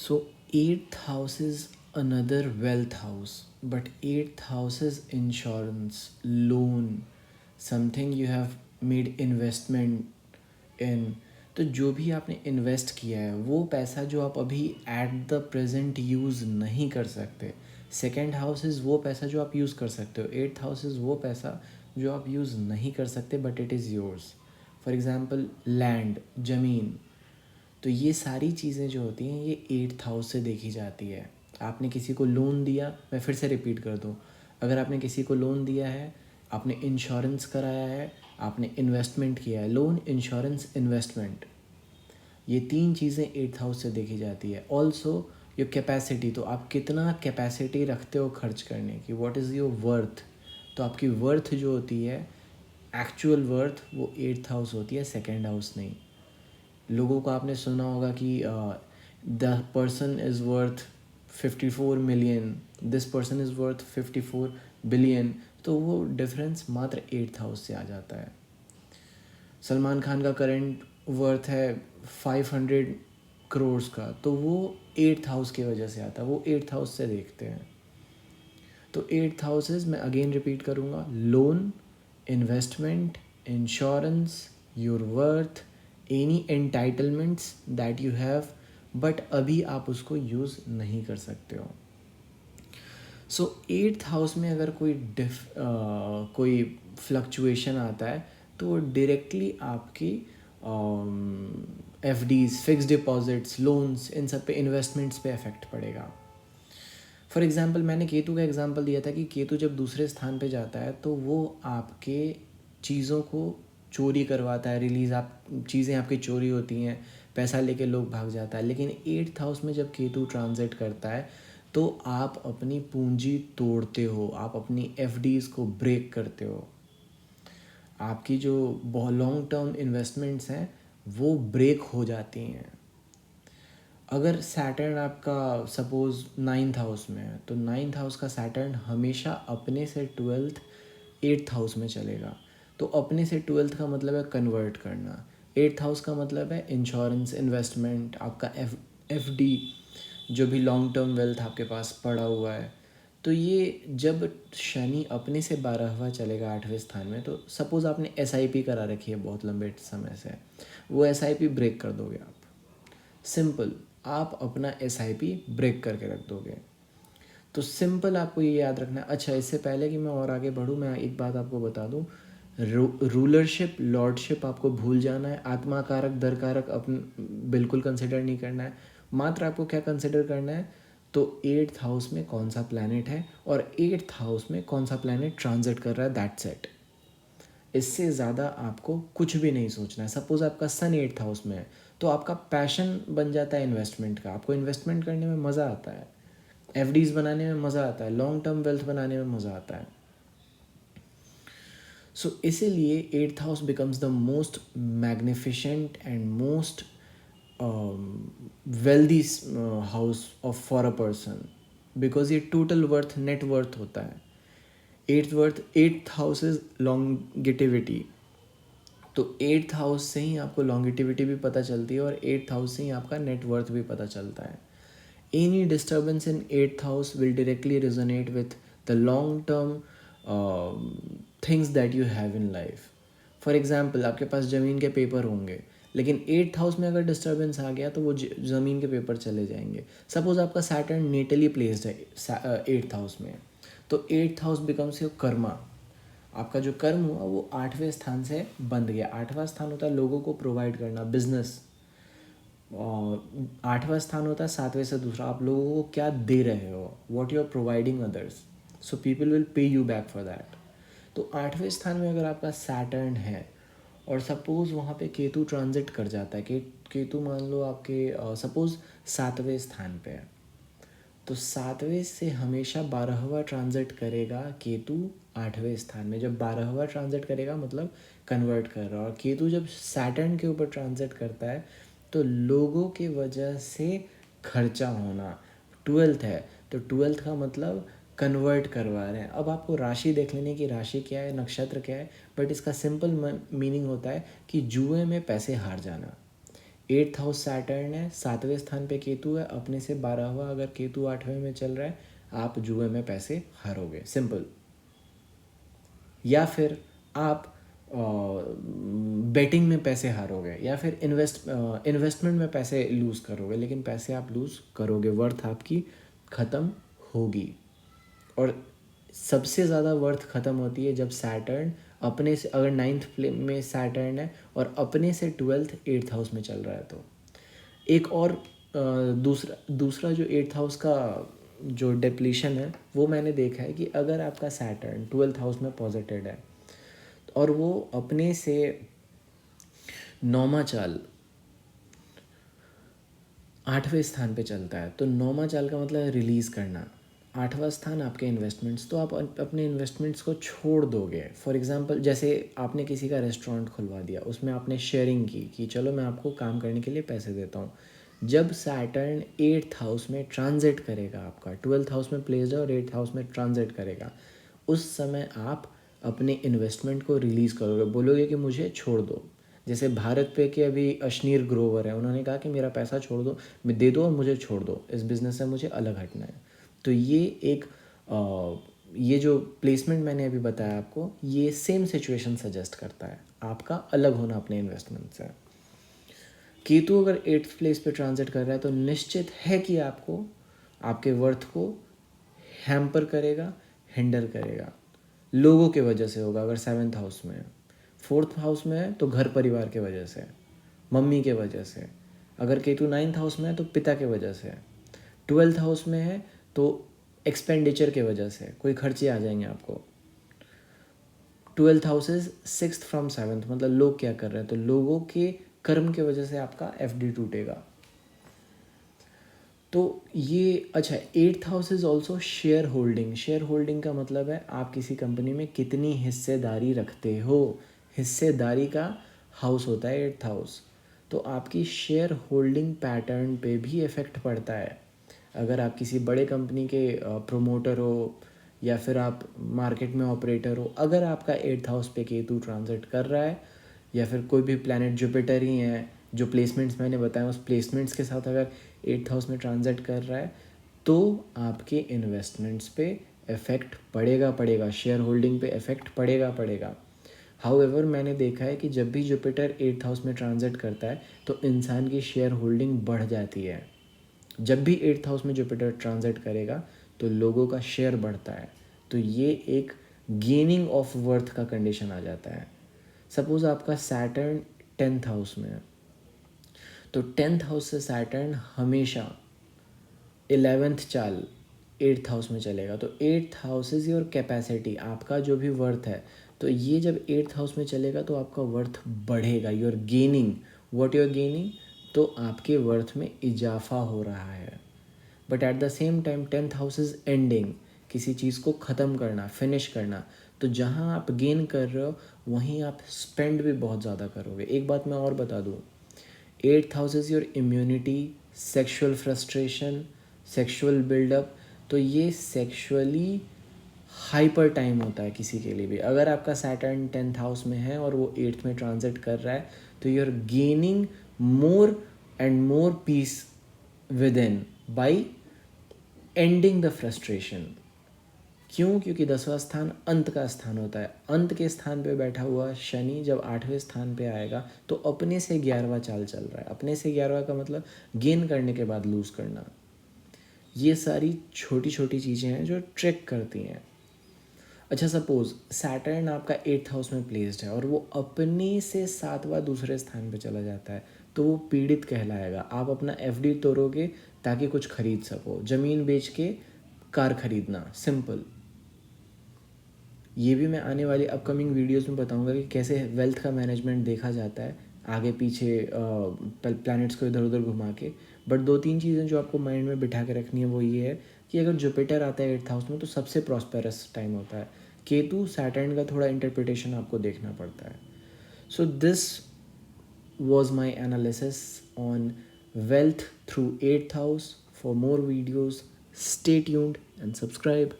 So, eighth house is another wealth house, but eighth house is insurance, loan, something you have made investment in. तो जो भी आपने invest किया है वो पैसा जो आप अभी एट द प्रेजेंट यूज़ नहीं कर सकते. सेकेंड हाउस इज़ वो पैसा जो आप यूज़ कर सकते हो. एट्थ हाउस इज़ वो पैसा जो आप यूज़ नहीं कर सकते but it is yours. For example land, ज़मीन. तो ये सारी चीज़ें जो होती हैं ये एट्थ हाउस से देखी जाती है. आपने किसी को लोन दिया, मैं फिर से रिपीट कर दूँ, अगर आपने किसी को लोन दिया है, आपने इंश्योरेंस कराया है, आपने इन्वेस्टमेंट किया है, लोन, इंश्योरेंस, इन्वेस्टमेंट, ये तीन चीज़ें एट्थ हाउस से देखी जाती है. ऑल्सो योर कैपेसिटी, तो आप कितना कैपेसिटी रखते हो खर्च करने की, व्हाट इज़ योर वर्थ. तो आपकी वर्थ जो होती है, एक्चुअल वर्थ, वो एट्थ हाउस होती है, सेकेंड हाउस नहीं. लोगों को आपने सुना होगा कि the person is worth 54 million, this person is worth 54 billion. तो वो डिफरेंस मात्र एट्थ हाउस से आ जाता है. सलमान खान का करंट वर्थ है 500 करोड़ का, तो वो एट्थ हाउस की वजह से आता है, वो एट्थ हाउस से देखते हैं. तो एट्थ हाउसेज मैं अगेन रिपीट करूँगा: loan, investment, insurance, your worth, any entitlements that you have but अभी आप उसको यूज़ नहीं कर सकते हो. सो एट्थ हाउस में अगर कोई फ्लक्चुएशन आता है तो वो डायरेक्टली आपकी एफडीज, फिक्स डिपॉजिट्स, लोन्स, इन सब पे, इन्वेस्टमेंट्स पे इफेक्ट पड़ेगा. फॉर एग्ज़ाम्पल मैंने केतु का एग्ज़ाम्पल दिया था कि केतु जब दूसरे स्थान पे जाता है तो वो आपके चीज़ों को चोरी करवाता है, आप चीज़ें आपकी चोरी होती हैं, पैसा लेके लोग भाग जाता है. लेकिन एट्थ हाउस में जब केतु ट्रांजिट करता है तो आप अपनी पूंजी तोड़ते हो, आप अपनी एफडीज़ को ब्रेक करते हो, आपकी जो बहुत लॉन्ग टर्म इन्वेस्टमेंट्स हैं वो ब्रेक हो जाती हैं. अगर सैटर्न आपका सपोज़ नाइन्थ हाउस में है तो नाइन्थ हाउस का सैटर्न हमेशा अपने से ट्वेल्थ, एट्थ हाउस में चलेगा. तो अपने से ट्वेल्थ का मतलब है कन्वर्ट करना, एट्थ हाउस का मतलब है इंश्योरेंस, इन्वेस्टमेंट, आपका एफ डी, जो भी लॉन्ग टर्म वेल्थ आपके पास पड़ा हुआ है. तो ये जब शनि अपने से 12वां चलेगा 8वें स्थान में, तो सपोज़ आपने एसआईपी करा रखी है बहुत लंबे समय से, वो एसआईपी ब्रेक कर दोगे आप. सिंपल, आप अपना एसआईपी ब्रेक करके रख दोगे. तो सिंपल आपको ये याद रखना है. अच्छा, इससे पहले कि मैं और आगे बढ़ूँ, मैं एक बात आपको बता दूँ. रूलरशिप, लॉर्डशिप आपको भूल जाना है. आत्मा कारक, दर कारक बिल्कुल कंसिडर नहीं करना है. मात्र आपको क्या कंसिडर करना है, तो एट्थ हाउस में कौन सा प्लैनेट है और एट्थ हाउस में कौन सा प्लैनेट ट्रांजिट कर रहा है, दैट्स इट. इससे ज़्यादा आपको कुछ भी नहीं सोचना है. सपोज़ आपका सन एट्थ हाउस में है तो आपका पैशन बन जाता है इन्वेस्टमेंट का. आपको इन्वेस्टमेंट करने में मज़ा आता है, एफडीज़ बनाने में मज़ा आता है, लॉन्ग टर्म वेल्थ बनाने में मज़ा आता है. सो इसीलिए eighth house becomes the most magnificent and most wealthy house of for a person, because ये टोटल वर्थ, नेट वर्थ होता है. Eighth house is longevity. तो एट्थ हाउस से ही आपको लॉन्गिटिविटी भी पता चलती है और एट्थ हाउस से ही आपका नेटवर्थ भी पता चलता है. Any disturbance in eighth house will directly resonate with the long term things that you have in life. For example, आपके पास ज़मीन के पेपर होंगे, लेकिन एट्थ हाउस में अगर डिस्टर्बेंस आ गया तो वो ज़मीन के पेपर चले जाएंगे. सपोज आपका सैटर्न नेटली प्लेस्ड है एट्थ हाउस में, तो eighth house becomes your Karma. आपका जो कर्म हुआ वो 8वें स्थान से बंध गया. 8वां स्थान होता है लोगों को प्रोवाइड करना, बिजनेस. और 8वां स्थान होता है 7वें से दूसरा, आप लोगों को क्या दे रहे हो, what you are providing others, so people will pay you back for that. तो 8वें स्थान में अगर आपका सैटर्न है और सपोज़ वहाँ पे केतु ट्रांजिट कर जाता है, केतु मान लो आपके सपोज़ 7वें स्थान पे है, तो 7वें से हमेशा 12वां ट्रांजिट करेगा केतु 8वें स्थान में. जब 12वां ट्रांजिट करेगा मतलब कन्वर्ट कर रहा है. और केतु जब सैटर्न के ऊपर ट्रांजिट करता है तो लोगों की वजह से खर्चा होना. ट्वेल्थ है तो ट्वेल्थ का मतलब कन्वर्ट करवा रहे हैं. अब आपको राशि देख लेने की, राशि क्या है, नक्षत्र क्या है, बट इसका सिंपल मीनिंग होता है कि जुए में पैसे हार जाना. 8th हाउस सैटर्न है, 7वें स्थान पे केतु है, अपने से 12वां अगर केतु 8वें में चल रहा है, आप जुए में पैसे हारोगे, सिंपल। या फिर आप बेटिंग में पैसे हारोगे, या फिर इन्वेस्टमेंट में पैसे लूज़ करोगे, लेकिन पैसे आप लूज़ करोगे, वर्थ आपकी ख़त्म होगी। और सबसे ज़्यादा वर्थ ख़त्म होती है जब सैटर्न अपने से, अगर 9th में सैटर्न है और अपने से 12th 8th हाउस में चल रहा है, तो एक और दूसरा जो 8th हाउस का जो डिप्लीशन है वो मैंने देखा है कि अगर आपका सैटर्न 12th हाउस में पॉजिटेड है और वो अपने से 9वां चाल 8वें स्थान पे चलता है, तो 9वां चाल का मतलब रिलीज़ करना, 8वां स्थान आपके इन्वेस्टमेंट्स, तो आप अपने इन्वेस्टमेंट्स को छोड़ दोगे। फॉर एग्जांपल, जैसे आपने किसी का रेस्टोरेंट खुलवा दिया, उसमें आपने शेयरिंग की कि चलो मैं आपको काम करने के लिए पैसे देता हूँ। जब सैटर्न 8th हाउस में ट्रांजिट करेगा, आपका 12th हाउस में प्लेस्ड है और 8th हाउस में ट्रांजिट करेगा, उस समय आप अपने इन्वेस्टमेंट को रिलीज़ करोगे, बोलोगे कि मुझे छोड़ दो। जैसे भारत पे के अभी अश्नीर ग्रोवर है, उन्होंने कहा कि मेरा पैसा छोड़ दो, मैं दे दो और मुझे छोड़ दो, इस बिज़नेस से मुझे अलग हटना है। तो ये एक ये जो प्लेसमेंट मैंने अभी बताया आपको, ये सेम सिचुएशन सजेस्ट करता है, आपका अलग होना अपने इन्वेस्टमेंट से। केतु अगर 8th प्लेस पे ट्रांजिट कर रहा है तो निश्चित है कि आपको आपके वर्थ को हैम्पर करेगा, हिंडर करेगा, लोगों के वजह से होगा। अगर 7th हाउस में है, 4th हाउस में है तो घर परिवार के वजह से, मम्मी के वजह से। अगर केतु 9th हाउस में है तो पिता के वजह से। 12th हाउस में है तो एक्सपेंडिचर के वजह से, कोई खर्चे आ जाएंगे आपको। 12th house is 6th from 7th, मतलब लोग क्या कर रहे हैं, तो लोगों के कर्म के वजह से आपका एफडी टूटेगा। तो ये अच्छा, 8th house is also share holding. Share holding का मतलब है आप किसी कंपनी में कितनी हिस्सेदारी रखते हो, हिस्सेदारी का हाउस होता है 8th हाउस। तो आपकी शेयर होल्डिंग पैटर्न पे भी इफ़ेक्ट पड़ता है। अगर आप किसी बड़े कंपनी के प्रोमोटर हो या फिर आप मार्केट में ऑपरेटर हो, अगर आपका 8th हाउस पे केतु ट्रांजिट कर रहा है, या फिर कोई भी प्लैनेट जुपिटर ही है, जो प्लेसमेंट्स मैंने बताया उस प्लेसमेंट्स के साथ अगर 8th हाउस में ट्रांजिट कर रहा है, तो आपके इन्वेस्टमेंट्स पे इफ़ेक्ट पड़ेगा, शेयर होल्डिंग पे इफ़ेक्ट पड़ेगा। हाउएवर मैंने देखा है कि जब भी जुपिटर 8th हाउस में ट्रांजिट करता है तो इंसान की शेयर होल्डिंग बढ़ जाती है। जब भी 8th हाउस में जुपिटर ट्रांजिट करेगा तो लोगों का शेयर बढ़ता है, तो ये एक गेनिंग ऑफ वर्थ का कंडीशन आ जाता है। सपोज़ आपका सैटर्न 10th हाउस में है, तो 10th हाउस से सैटर्न हमेशा 11th चाल 8th हाउस में चलेगा, तो 8th house is your capacity, आपका जो भी वर्थ है। तो ये जब 8th हाउस में चलेगा तो आपका वर्थ बढ़ेगा, you are gaining, what you are gaining, तो आपके वर्थ में इजाफा हो रहा है। But at the same time 10th house is ending, किसी चीज़ को ख़त्म करना, फिनिश करना। तो जहाँ आप गेन कर रहे हो वहीं आप स्पेंड भी बहुत ज़्यादा करोगे। एक बात मैं और बता दूँ, 8th house is your immunity, sexual frustration, sexual buildup. तो ये सेक्शुअली हाइपर टाइम होता है किसी के लिए भी। अगर आपका सैटर्न 10th हाउस में है और वो 8th में ट्रांजिट कर रहा है, तो you are gaining more and more peace within by ending the frustration. क्यों? क्योंकि 10वां स्थान अंत का स्थान होता है। अंत के स्थान पे बैठा हुआ शनि जब 8वें स्थान पे आएगा तो अपने से 11वां चाल चल रहा है। अपने से 11वां का मतलब गेन करने के बाद लूज़ करना। ये सारी छोटी छोटी चीज़ें हैं जो ट्रिक करती हैं। अच्छा, सपोज़ सैटर्न आपका 8th हाउस में प्लेस्ड है और वो अपने से 7वां दूसरे स्थान पे चला जाता है, तो वो पीड़ित कहलाएगा। आप अपना एफडी तोड़ोगे ताकि कुछ खरीद सको, ज़मीन बेच के कार खरीदना, सिंपल। ये भी मैं आने वाली अपकमिंग वीडियोस में बताऊंगा कि कैसे वेल्थ का मैनेजमेंट देखा जाता है, आगे पीछे प्लैनेट्स को इधर उधर घुमा के। बट 2-3 चीज़ें जो आपको माइंड में बिठा के रखनी है वो ये है कि अगर जुपिटर आता है 8th हाउस में तो सबसे प्रॉस्पेरस टाइम होता है। केतु सैटर्न का थोड़ा इंटरप्रिटेशन आपको देखना पड़ता है। So this was my analysis on wealth through 8th house. For more videos, stay tuned and subscribe.